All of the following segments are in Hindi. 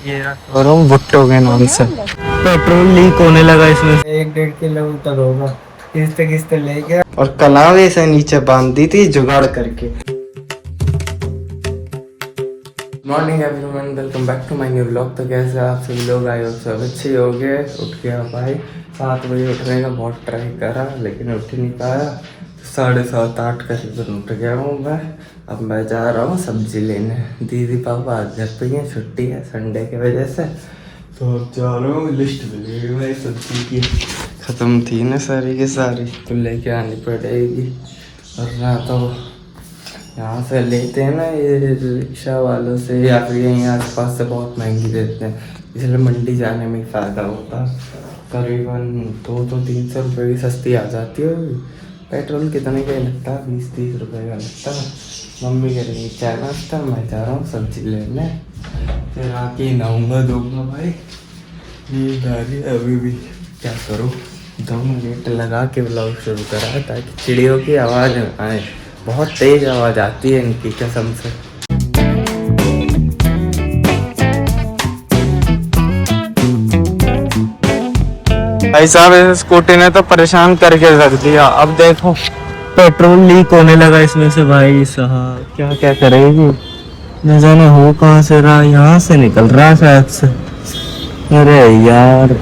ये और हम भुट्टो के नाम से पेट्रोल लीक होने लगा इसमें 1-1.5 किलोमीटर होगा। खींचते खींचते ले गया और कलावे से नीचे बांध दी थी जुगाड़ करके। Morning everyone, welcome back to my new vlog. तो कैसे आप सभी लोग आए हो, सब अच्छे हो गए। उठ गया भाई 7 बजे उठने का बहुत ट्राई करा लेकिन उठ नहीं पाया। 7:30-8 करीबन उठ गया हूँ मैं। अब मैं जा रहा हूँ सब्जी लेने। दीदी पापा आज घर पे हैं, छुट्टी है संडे की वजह से। तो अब जा रहा हूँ, लिस्ट मिलेगी भाई सब्जी की। ख़त्म थी ना सारी की सारी, तो लेके आनी पड़ेगी। और ना तो यहाँ से लेते हैं ना ये रिक्शा वालों से, या फिर यहीं आस पास से बहुत महंगी देते हैं, इसलिए मंडी जाने में ही फ़ायदा होता। करीबन 200-300 रुपये की सस्ती आ जाती है। पेट्रोल कितने का लगता है? 20-30 रुपये का लगता है। मम्मी कह रही चाय नाश्ता, मैं जा रहा हूँ सब्जी लेने। फिर आके नहाऊंगा धोऊंगा भाई। नींद आ रही है अभी भी, क्या करूँ। 2 मिनट लगा के ब्लॉग शुरू करा ताकि चिड़ियों की आवाज़ आए। बहुत तेज आवाज़ आती है इनकी कसम से। भाई साहब इस स्कूटी ने तो परेशान करके रख दिया। अब देखो पेट्रोल लीक होने लगा इसमें से। भाई साहब क्या क्या करेगी, न जाने हो कहाँ से रहा, यहाँ से निकल रहा है शायद से। अरे यार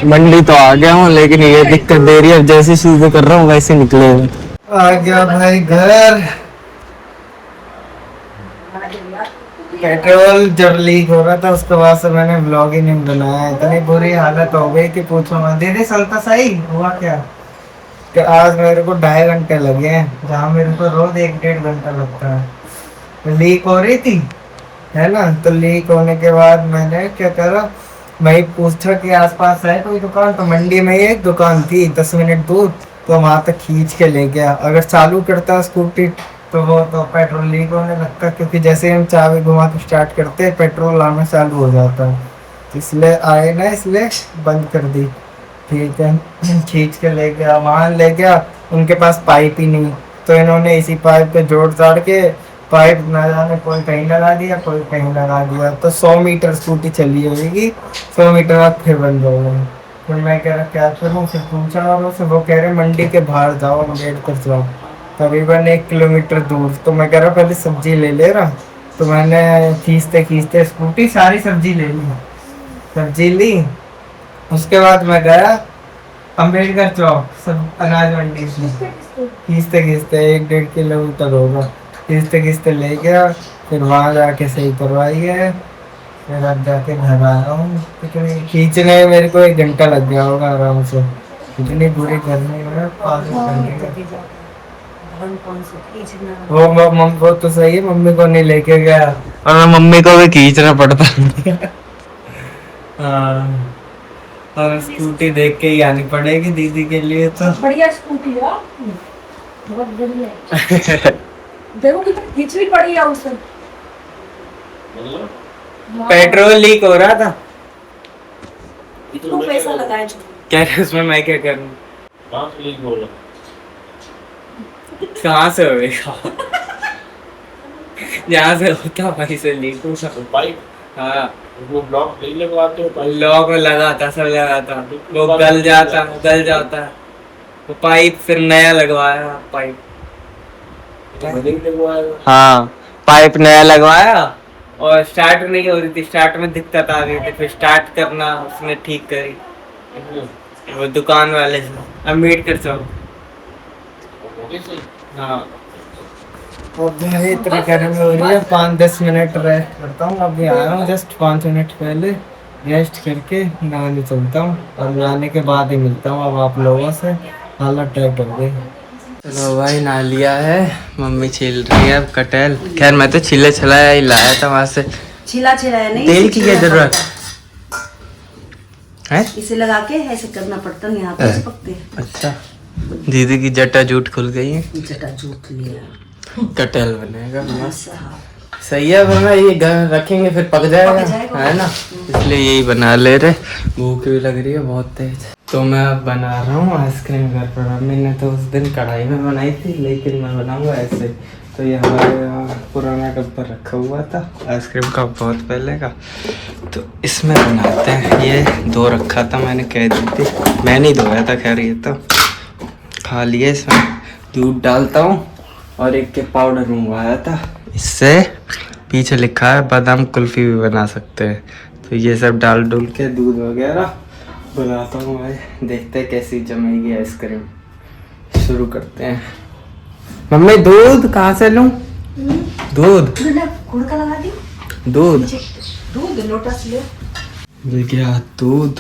मंडी तो आ गया हूँ लेकिन ये दिक्कत दे रही है। जैसे शुरू कर रहा हूँ वैसे निकलेगा। आ गया भाई घर। पेट्रोल जब लीक हो रहा था उसके बाद से मैंने व्लॉग ही नहीं बनाया। इतनी बुरी हालत हो गई थी पूछो मत। दीदी चलता सही हुआ क्या कि आज मेरे को 2.5 घंटे लगे हैं, जहाँ मेरे को रोज 1-1.5 घंटा लगता है। लीक हो रही थी है ना, तो लीक होने के बाद मैंने क्या करा, वही पूछा कि आसपास है कोई दुकान। तो मंडी में एक दुकान थी 10 मिनट दूर, तो वहां तक खींच के ले गया। अगर चालू करता स्कूटी तो वो तो पेट्रोल लीक होने लगता, क्योंकि जैसे हम चाबी घुमा के स्टार्ट करते पेट्रोल आना चालू हो जाता है। इसलिए आए ना, इसलिए बंद कर दी। ठीक है, खींच के ले गया, वहाँ ले गया। उनके पास पाइप ही नहीं, तो इन्होंने इसी पाइप पे जोड़ जाड़ के पाइप ना जाने कोई कहीं लगा दिया कोई कहीं लगा दिया। तो 100 मीटर स्कूटी चली होगी, 100 मीटर बाद फिर बंद हो गई। फिर मैं कह रहा क्या करूँ, फिर पूछा और से वो कह रहे मंडी के बाहर जाओ, वेट कर जाओ तकरीबन 1 किलोमीटर दूर। तो मैं कह रहा पहले सब्जी ले रहा। तो मैंने खींचते खींचते स्कूटी सारी सब्जी ले ली, सब्जी ली। उसके बाद मैं गया अम्बेडकर चौक सब अनाज मंडी में। खींचते खींचते 1-1.5 किलोमीटर होगा। खींचते खींचते ले गया, फिर वहाँ जाके सही करवाई है। फिर अब जाके घर आया हूँ। खींचने में मेरे को 1 घंटा लग गया होगा आराम से। इतनी बुरी गर्मी में 5 घंटे। वो तो सही है, मम्मी को नहीं लेके गया और मम्मी को भी खींचना पड़ता। हाँ, और स्कूटी देख के ही आनी पड़ेगी दीदी के लिए। तो बढ़िया स्कूटी है, बहुत बढ़िया। देखो कितनी खिचड़ी पड़ी है उससे। पेट्रोल लीक हो रहा था, इतना पैसा लगाया क्या उसमें मैं क्या करूं। कहाँ से लीक हो रहा? कहाँ से होगा, जहाँ से होता वहीं से लीक हो सकता। पाइप, हाँ वो ब्लॉक नहीं लगवाते हो? पाइप लॉक में लगाता, सब लगाता, वो गल जाता। वो पाइप फिर नया लगवाया पाइप। हाँ पाइप नया लगवाया और स्टार्ट नहीं हो रही थी। स्टार्ट में दिक्कत आ गई थी, फिर स्टार्ट करना उसने ठीक करी वो दुकान वाले से। अम्बेडकर चौक। हाँ भाई इतनी गर्मी हो रही है, 5-10 मिनट रेस्ट करता हूँ। अभी आया हूँ जस्ट 5 मिनट पहले, रेस्ट करके नहाने चलता हूँ और नहाने के बाद ही मिलता हूँ अब आप लोगों से। हालत टाइट हो गई। चलो भाई नहा लिया है, मम्मी छील रही है अब कटहल। खैर मैं तो छिले छलाया ही लाया था वहाँ से। छिला नहीं, तेल की क्या जरूरत है? इसे लगा के ऐसे करना पड़ता है, यहाँ पे चिपकते हैं। अच्छा, दीदी की जटा जूट खुल गई है। जटा जूट लिया, कटहल बनेगा सही है। वरना ये घर रखेंगे फिर पक जाएगा है ना, इसलिए यही बना ले रहे। भूख भी लग रही है बहुत तेज। तो मैं अब बना रहा हूँ आइसक्रीम घर पर। मम्मी ने तो उस दिन कढ़ाई में बनाई थी, लेकिन मैं बनाऊंगा ऐसे। तो ये हमारे यहाँ पुराना डब्बा रखा हुआ था आइसक्रीम का, बहुत पहले का। तो इसमें बनाते हैं। ये धो रखा था मैंने, कह दी थी, मैंने ही धोया था। खैर ये तो खा लिए। इसमें दूध डालता हूँ और एक के पाउडर मंगवाया था। इससे पीछे लिखा है बादाम कुल्फी भी बना सकते हैं। तो ये सब डाल डुल के दूध वगैरह बनाता हूँ भाई। देखते हैं कैसी जमेगी आइसक्रीम। शुरू करते हैं। मम्मी दूध कहाँ से लूँ? दूध गुड़ का लगा दी। दूध दूध लोटा से ले। मिल गया दूध।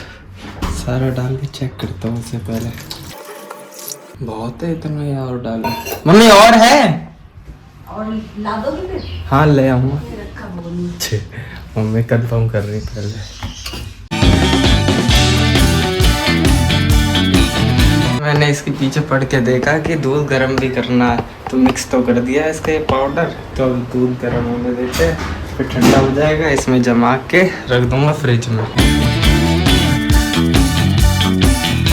सारा डाल के चेक करता हूँ उससे पहले। बहुत है इतना ही, और डालो। मम्मी और है? और ला दोगे फिर? हाँ ले आऊँगा। रखा बोली। मम्मी कंफर्म कर रही पहले। मैंने इसके पीछे पढ़ के देखा कि दूध गर्म भी करना है, तो मिक्स तो कर दिया इसका ये पाउडर। तो दूध गर्म होने देते हैं, फिर ठंडा हो जाएगा। इसमें जमा के रख दूंगा फ्रिज में।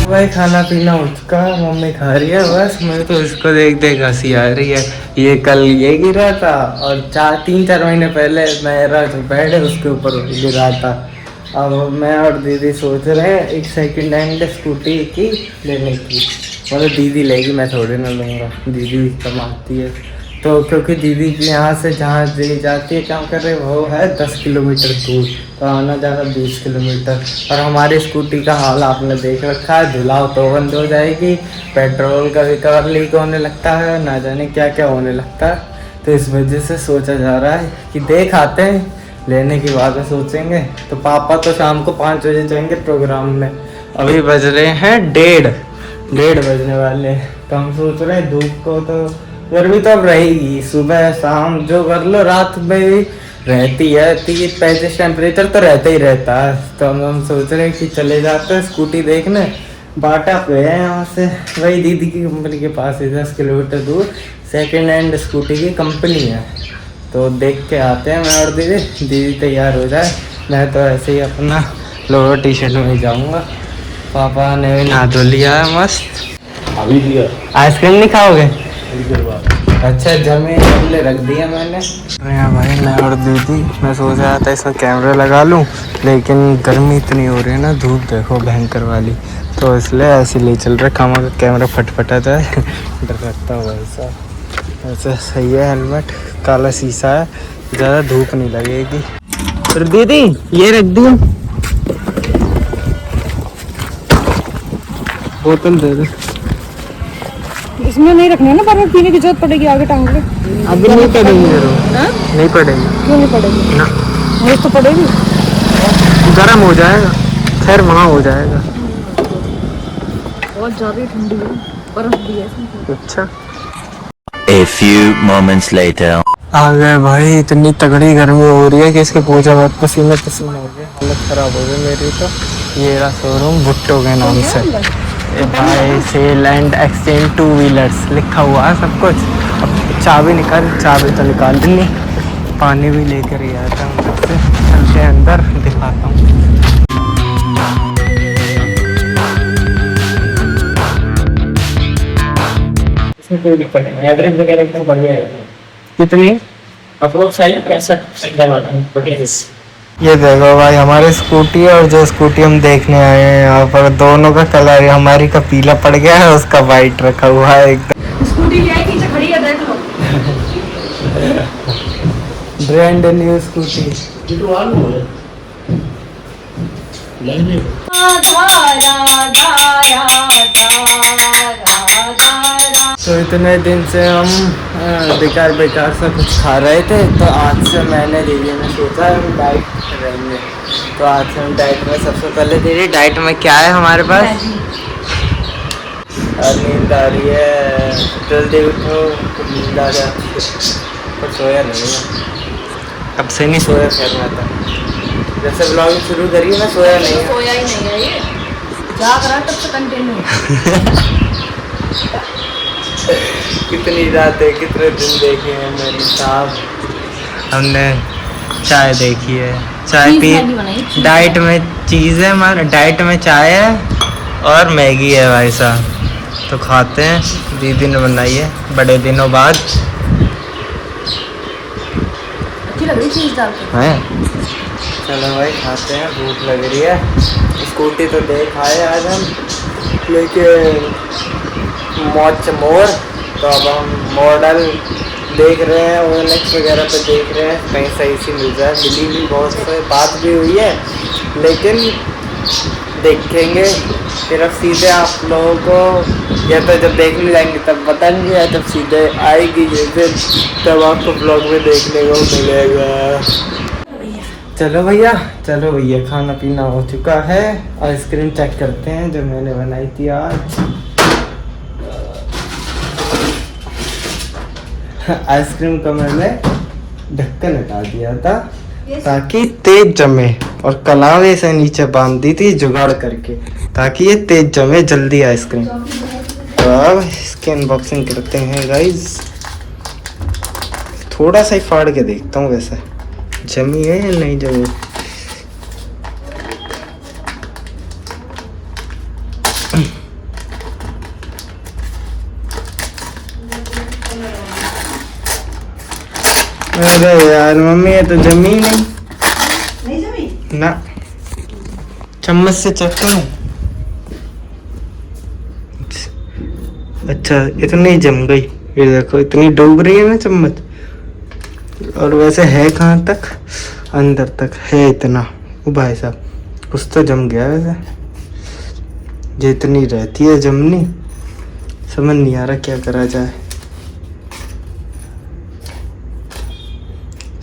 भाई खाना पीना उठ का मम्मी खा रही है बस। मैं तो इसको देख देख हंसी आ रही है। ये कल ये गिरा था और 3-4 महीने पहले मेरा जो बेड है उसके ऊपर गिरा था। अब मैं और दीदी सोच रहे हैं एक सेकंड हैंड स्कूटी की लेने की। मतलब दीदी लेगी, मैं थोड़ी ना लूँगा, दीदी कमाती है। तो क्योंकि दीदी की यहाँ से जहाँ दीदी जाती है काम कर रहे वो है 10 किलोमीटर दूर, तो आना जाना 20 किलोमीटर। और हमारी स्कूटी का हाल आपने देख रखा है, धुलाओ तो बंद हो जाएगी, पेट्रोल का भी कवर लीक होने लगता है, ना जाने क्या क्या होने लगता है। तो इस वजह से सोचा जा रहा है कि देख आते हैं, लेने की बात सोचेंगे। तो पापा तो शाम को 5 बजे जाएंगे प्रोग्राम में। अभी बज रहे हैं 1:30 बजने वाले। तो हम सोच रहे हैं धूप को तो गर्मी तो अब रहेगी, सुबह शाम जो कर लो, रात में भी रहती है 30-35 टेम्परेचर तो रहता ही रहता है। तो हम सोच रहे हैं कि चले जाते हैं स्कूटी देखने। बाटा पे है यहाँ से, वही दीदी की कंपनी के पास है, 10 किलोमीटर दूर सेकेंड हैंड स्कूटी की कंपनी है। तो देख के आते हैं मैं और दीदी तैयार हो जाए। मैं तो ऐसे ही अपना लोअर टी शर्ट में ही जाऊँगा। पापा ने भी नहा धो लिया है मस्त। अभी दिया आइसक्रीम नहीं खाओगे? देर बाद। अच्छा जमे पहले रख दिया मैंने। यहाँ भाई मैं और दीदी, मैं सोच रहा था इसमें कैमरा लगा लूँ, लेकिन गर्मी इतनी हो रही है ना, धूप देखो भयंकर वाली, तो इसलिए ऐसे ले चल रहा खामा का कैमरा फटफटा जाए। डर लगता है भाई साहब। ऐसा सही है, हेलमेट काला शीशा है, ज़्यादा धूप नहीं लगेगी। फिर दीदी ये रख दूँ, बोतल दे दे। इसमें नहीं रखना है ना, बार बार पीने की जरूरत पड़ेगी, आगे टांग ले। अभी नहीं पड़ेगी जरूर। हाँ? नहीं पड़ेगी। क्यों नहीं पड़ेगी? ना मुझे तो पड़ेगी। गर्म हो जाएगा, खैर वहाँ हो जाएगा। बहुत ज़्यादा ठंडी है, बर्फ भी है इसमें। अच्छा A few moments later. आ गए भाई। इतनी तगड़ी गर्मी हो रही है कि इसके पूछा मत, पसीने पसीने हो गए, हालत खराब हो गई मेरी। तो ये रहा शोरूम भुट्टो के नाम से, भाई सेल एंड एक्सचेंज 2 व्हीलर्स लिखा हुआ है सब कुछ। अब चाबी निकाल, चाबी तो निकाल दी, पानी भी लेकर ही आया था अंदर से। चलते हैं अंदर, दिखाता हूँ। इसमें कोई दिक्कत नहीं, एवरेज वगैरह एकदम बढ़िया है। कितनी? अप्रोक्स साइज 65 ये देखो भाई हमारी स्कूटी है, और जो स्कूटी हम देखने आए हैं यहाँ पर, दोनों का कलर है, हमारी का पीला पड़ गया है, उसका वाइट रखा हुआ है एकदम। स्कूटी ले आई, नीचे खड़ी है, देख लो। Brand new scooty. ये तो आलू है लेने तो इतने दिन से हम बेकार बेकार सा कुछ खा रहे थे, तो आज से मैंने दीदी ने सोचा हम डाइट रहेंगे। तो आज से हम डाइट में, सबसे पहले दीदी डाइट में क्या है हमारे पास? और नींद आ रही है, जल्दी उठो, नींद आ जाती है, पर सोया नहीं है। अब से नहीं सोया, खैर मैं तो जैसे ब्लॉगिंग शुरू करी मैं सोया नहीं है। सोया ही नहीं है ये, जाग रहा तब से कंटिन्यू। कितनी रातें कितने दिन देखे हैं मेरी साहब। हमने चाय देखी है, चाय पी, डाइट में चीज़ है हमारे, डाइट में चाय है और मैगी है भाई साहब। तो खाते हैं, दीदी ने बनाई है बड़े दिनों बाद। अच्छी लग रही चीज डाल के। हैं? चलो भाई खाते हैं, भूख लग रही है। स्कूटी तो देख आए आज हम, लेकिन मौज मोर, तो अब हम मॉडल देख रहे हैं, OLX वगैरह पे देख रहे हैं कहीं सही सी मिल जाए। मिली भी बहुत से, बात भी हुई है, लेकिन देखेंगे फिर। अब सीधे आप लोगों को या तो जब देखने जाएंगे तब बताएंगे, या जब सीधे आएगी ये फिर तब आपको ब्लॉग में देखने को मिलेगा। चलो भैया, चलो भैया, खाना पीना हो चुका है। आइसक्रीम चेक करते हैं जो मैंने बनाई थी आज। आइसक्रीम का मैंने ढक्कन हटा दिया था ताकि तेज जमे, और कलावे से नीचे बांध दी थी जुगाड़ करके ताकि ये तेज जमे जल्दी आइसक्रीम। तो अब इसकी अनबॉक्सिंग करते हैं गाइस। थोड़ा सा ही फाड़ के देखता हूँ वैसे जमी है या नहीं जमी। अरे यार मम्मी, ये तो जमी नहीं। नहीं जमी ना, चम्मच से चेक करूं। अच्छा, इतनी जम गई। ये देखो इतनी डूब रही है ना चम्मच। और वैसे है कहाँ तक? अंदर तक है इतना। ओ भाई साहब, कुछ तो जम गया वैसे। जितनी रहती है जमनी, समझ नहीं आ रहा क्या करा जाए।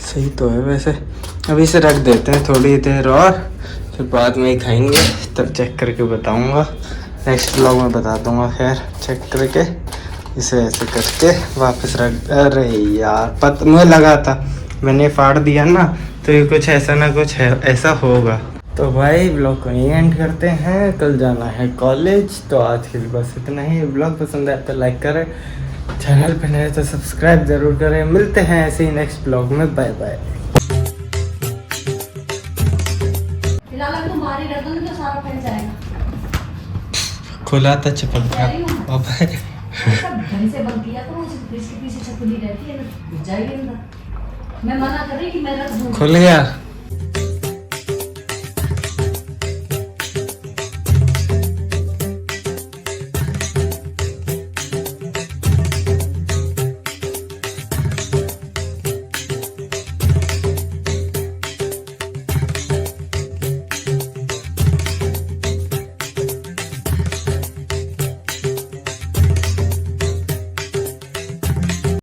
सही तो है वैसे। अभी इसे रख देते हैं थोड़ी देर और, फिर बाद में ही खाएंगे, तब चेक करके बताऊंगा। नेक्स्ट ब्लॉग में बता दूंगा। खैर चेक करके इसे ऐसे करके वापस रख। अरे यार, मुझे लगा था, मैंने फाड़ दिया ना, तो ये कुछ ऐसा ना कुछ है, ऐसा होगा। तो भाई ब्लॉग को यहीं एंड करते हैं, कल जाना है कॉलेज। तो आज के लिए बस इतना ही। ब्लॉग पसंद आए तो लाइक करें, चैनल पे नए तो सब्सक्राइब जरूर करें। मिलते हैं ऐसे ही नेक्स्ट ब्लॉग में। Bye bye. फिलहाल अगर तुम्हारी गर्दन तो सारा फैल जाएगा। खुला था चिपक गया। अब सब ढंग से बंद किया तो इसके पीछे छपली रहती है, घुस जाएगी अंदर। मैं मना कर रही कि मैं रख दूँ। खुल गया।